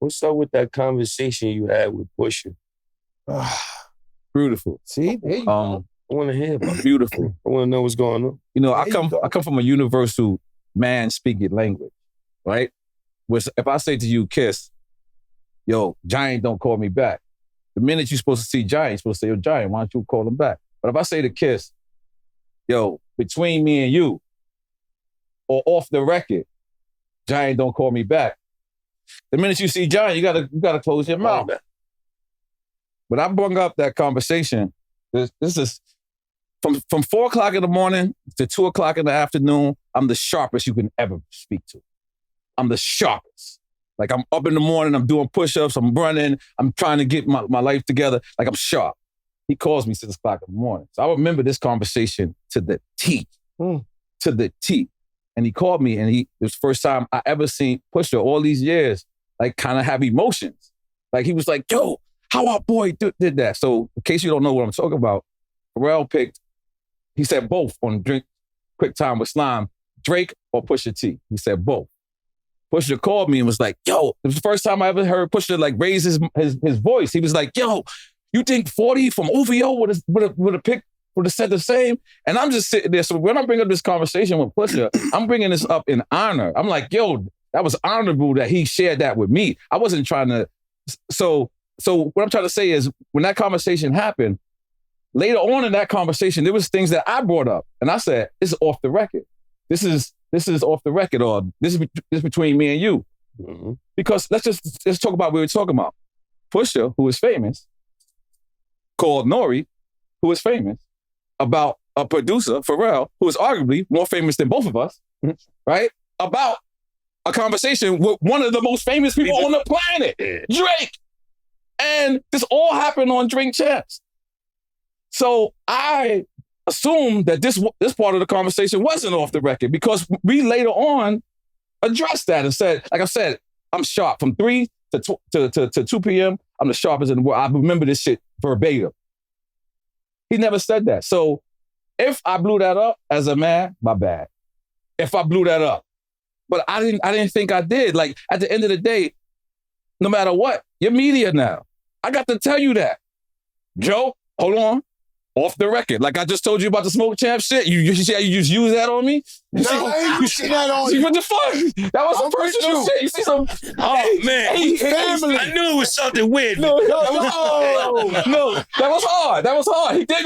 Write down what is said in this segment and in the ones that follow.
What's up with that conversation you had with Pusha? Beautiful. See, there you go. I want to hear about it. Beautiful. I want to know what's going on. You know, I come from a universal man speaking language, right? Which if I say to you, Kiss, yo, Giant don't call me back. The minute you're supposed to see Giant, you're supposed to say, yo, Giant, why don't you call him back? But if I say to Kiss, yo, between me and you, or off the record, Giant don't call me back. The minute you see Giant, you gotta close your mouth. But I brought up that conversation. This is from 4 o'clock in the morning to 2 o'clock in the afternoon. I'm the sharpest you can ever speak to. I'm the sharpest. Like I'm up in the morning, I'm doing push-ups, I'm running, I'm trying to get my life together. Like I'm sharp. He calls me 6 o'clock in the morning. So I remember this conversation to the T. To the T. And he called me and it was the first time I ever seen Pusha all these years, like kind of have emotions. Like he was like, yo, how our boy did that? So in case you don't know what I'm talking about, Pharrell he said both on Drink Quick Time with Slime, Drake or Pusha T. He said both. Pusha called me and was like, yo, it was the first time I ever heard Pusha like raise his voice. He was like, yo, you think 40 from OVO would have said the same? And I'm just sitting there. So when I bring up this conversation with Pusha, I'm bringing this up in honor. I'm like, yo, that was honorable that he shared that with me. I wasn't trying to. So what I'm trying to say is when that conversation happened, later on in that conversation, there was things that I brought up. And I said, this is off the record. This is off the record, or this is between me and you. Mm-hmm. Because let's talk about what we're talking about. Pusha, who is famous, called N.O.R.E, who is famous, about a producer, Pharrell, who is arguably more famous than both of us, right? About a conversation with one of the most famous people on the planet, Drake. And this all happened on Drink Champs. So I assumed that this part of the conversation wasn't off the record because we later on addressed that and said, like I said, I'm sharp from 3 to 2 p.m. I'm the sharpest in the world. I remember this shit verbatim. He never said that. So if I blew that up as a man, my bad. If I blew that up. But I didn't think I did. Like at the end of the day, no matter what, you're media now. I got to tell you that. Joe, hold on. Off the record. Like I just told you about the Smoke Champ shit. You see how you just use that on me? You see that on you. What the fuck? That was some personal shit. You see some... Oh, man. Family. I knew it was something weird. No, that was hard. That was hard. He did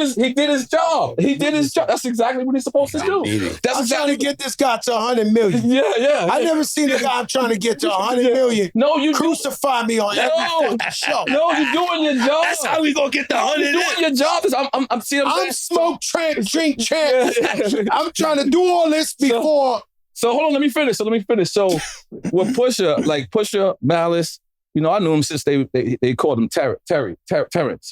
his job. He did his job. That's exactly what he's supposed to do. I'm trying to get this guy to 100 million. Yeah. I never seen a guy I'm trying to get to 100 million. No, you crucify me on every show. No, you're doing your job. That's how we gonna get the 100. You're doing your job. I'm Smoke Tramp, Drink Champ. I'm trying to do all this before. So hold on, let me finish. So with Pusha, Malice, you know, I knew him since they called him Terrence. You know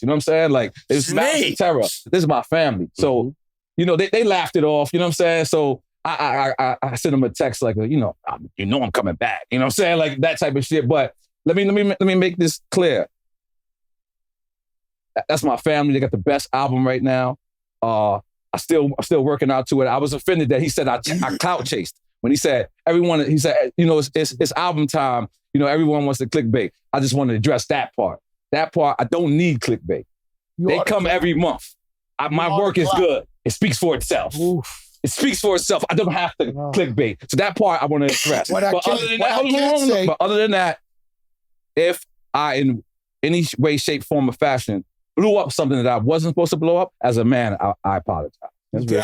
what I'm saying? Like, it's Malice Terror. This is my family. So, you know, they laughed it off. You know what I'm saying? So I sent him a text like, you know I'm coming back. You know what I'm saying? Like that type of shit. But let me make this clear. That's my family. They got the best album right now. I'm still working out to it. I was offended that he said I clout chased. When he said, you know, it's album time. You know, everyone wants to clickbait. I just want to address that part. That part, I don't need clickbait. They come every month. My work is good. It speaks for itself. Oof. It speaks for itself. I don't have to clickbait. So that part I want to address. But other than that, if I, in any way, shape, form, or fashion, blew up something that I wasn't supposed to blow up, as a man, I apologize. That's real.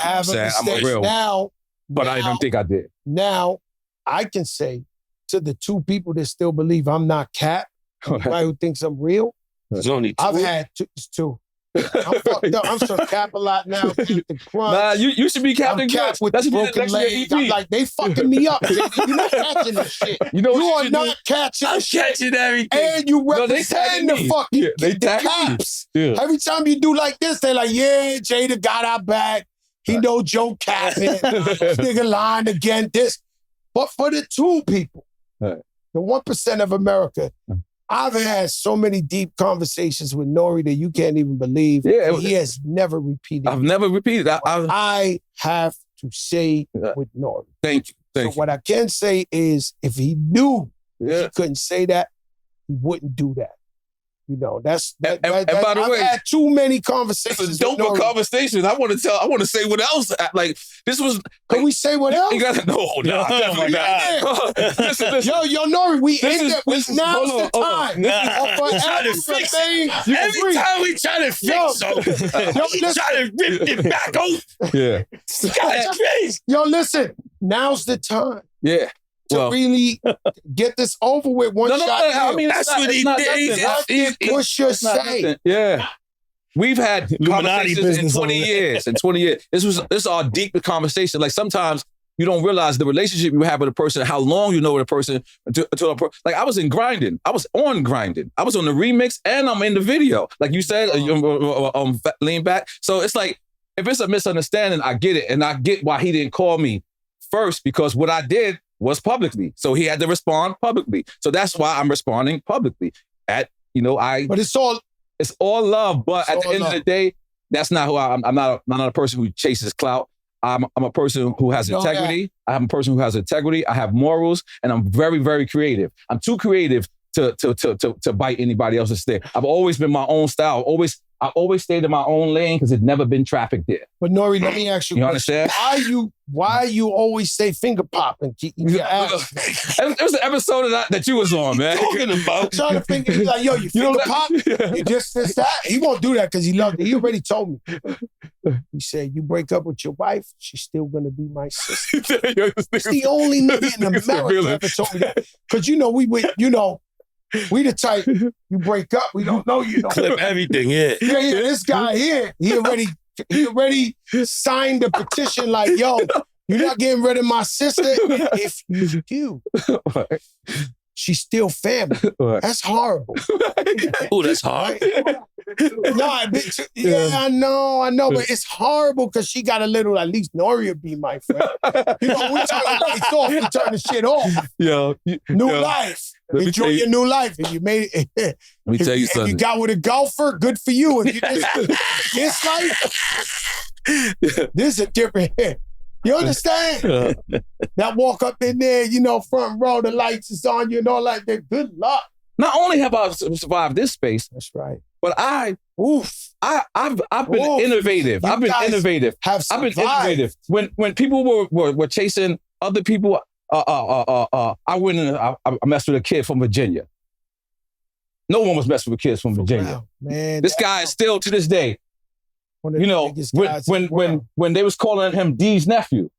I'm a real. But I don't think I did. Now, I can say to the 2 people that still believe I'm not Cap, anybody who thinks I'm real, there's only 2. I've had 2. I'm fucked up. I'm so Cap a lot now. Captain Crunch. Nah, you should be Captain Cap with the broken legs. I'm like, they fucking me up. You're not catching this shit. You are not catching I'm catching everything. And you represent the fucking the Caps. Yeah. Every time you do like this, they're like, yeah, Jada got our back. He know Joe capping. This nigga lying again. This. But for the 2 people, the 1% of America, I've had so many deep conversations with N.O.R.E that you can't even believe. Yeah, he has never repeated. I've never repeated. I have to say with N.O.R.E. Thank you. What I can say is if he knew he couldn't say that, he wouldn't do that. You know, that's And by the I've way, had too many conversations. it's a dope conversation. I want to say what else. Like this was. Can we say what else? You gotta definitely not. Listen. Yo, N.O.R.E, we This end is- it. this is- Now's hold the on. time. Nah. Trying to fix it. Every time we try to fix something, try to rip it back over. Yeah. God, crazy. Yo, listen. Now's the time Yeah. to really get this over with. One shot. I mean, That's what he did. What did Pusha say? Yeah. We've had Illuminati conversations in business 20 over there. years. In 20 years. This is our deep conversation. Like sometimes you don't realize the relationship you have with a person, how long you know with a person. Like I was in grinding. I was on grinding. I was on the remix and I'm in the video. Like you said, lean back. So it's like, if it's a misunderstanding, I get it. And I get why he didn't call me first, because what I did was publicly. So he had to respond publicly. So that's why I'm responding publicly. But it's all love. But at the end of the day, that's not who I'm not a person who chases clout. I'm a person who has integrity. I'm a person who has integrity. I have morals, and I'm very, very creative. I'm too creative to bite anybody else's stick. I've always been my own style. I've always stayed in my own lane because it's never been traffic there. But N.O.R.E, let me ask you, You understand? Why you always say finger pop and keep your ass? It was an episode that you was on, man. Talking about. I'm trying to think. He's like, yo, you finger pop? You this, that? He won't do that because he loved it. He already told me. He said, you break up with your wife, she's still going to be my sister. It's the only nigga in America ever told me that. Because, we the type, you break up, we don't know you. Clip everything, yeah. Yeah, this guy here, he already signed a petition like, yo, you're not getting rid of my sister. If you do, she's still family. That's horrible. Oh, that's hard. I know, but it's horrible because she got a little, at least N.O.R.E would be my friend. We turn the lights off, we turn the shit off. New life. Enjoy your new life. And you made it. Let me tell you something. If you got with a golfer, good for you. If you this life, this is a different hit. You understand? That walk up in there, front row, the lights is on you and all that. Good luck. Not only have I survived this space, that's right, but I've been innovative. I've been innovative. I've been innovative. When people were chasing other people, I went and I messed with a kid from Virginia. No one was messing with kids from Virginia. Man, this guy is still to this day. When they was calling him D's nephew,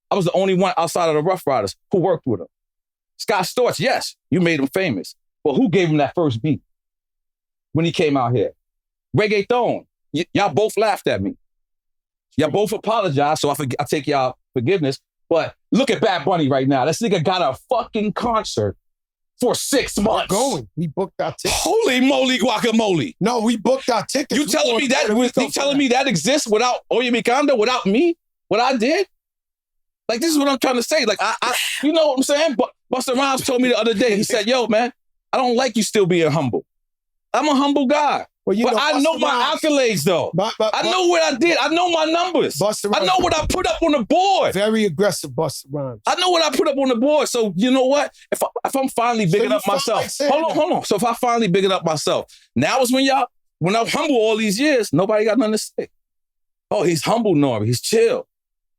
I was the only one outside of the Rough Riders who worked with him. Scott Storch, yes, you made him famous. But who gave him that first beat when he came out here? Reggaeton. Y'all both laughed at me. Y'all both apologized, so I take y'all forgiveness. But look at Bad Bunny right now. This nigga got a fucking concert for 6 months. We booked our tickets. Holy moly guacamole. No, we booked our tickets. You telling me that exists without Oye Mikanda, without me? What I did? Like, this is what I'm trying to say. Like, I you know what I'm saying? But Busta Rhymes told me the other day, he said, yo, man, I don't like you still being humble. I'm a humble guy. But I know my accolades, though. I know what I did. I know my numbers. I know what I put up on the board. Very aggressive, Busta Rhymes. I know what I put up on the board. So you know what? If I'm finally bigging up myself. Hold on. So if I finally bigging up myself, now is when I'm humble all these years, nobody got nothing to say. Oh, he's humble, N.O.R.E. He's chill.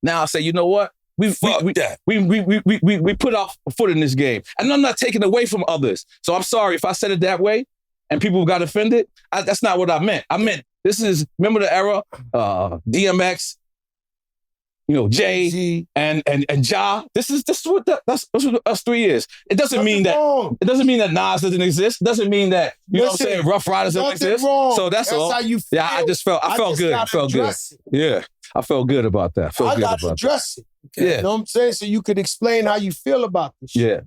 Now I say, you know what? We put our foot in this game. And I'm not taking away from others. So I'm sorry if I said it that way and people got offended. That's not what I meant. I meant, remember the era? DMX, Jay and Ja. This is what us 3 years. It doesn't mean that Nas doesn't exist. It doesn't mean that, what I'm saying, Rough Riders don't exist. Wrong. So that's all. How you feel. Yeah, I felt good. Yeah. I felt good about that. I got to address it. Yeah. You know what I'm saying? So you could explain how you feel about this shit. Yeah.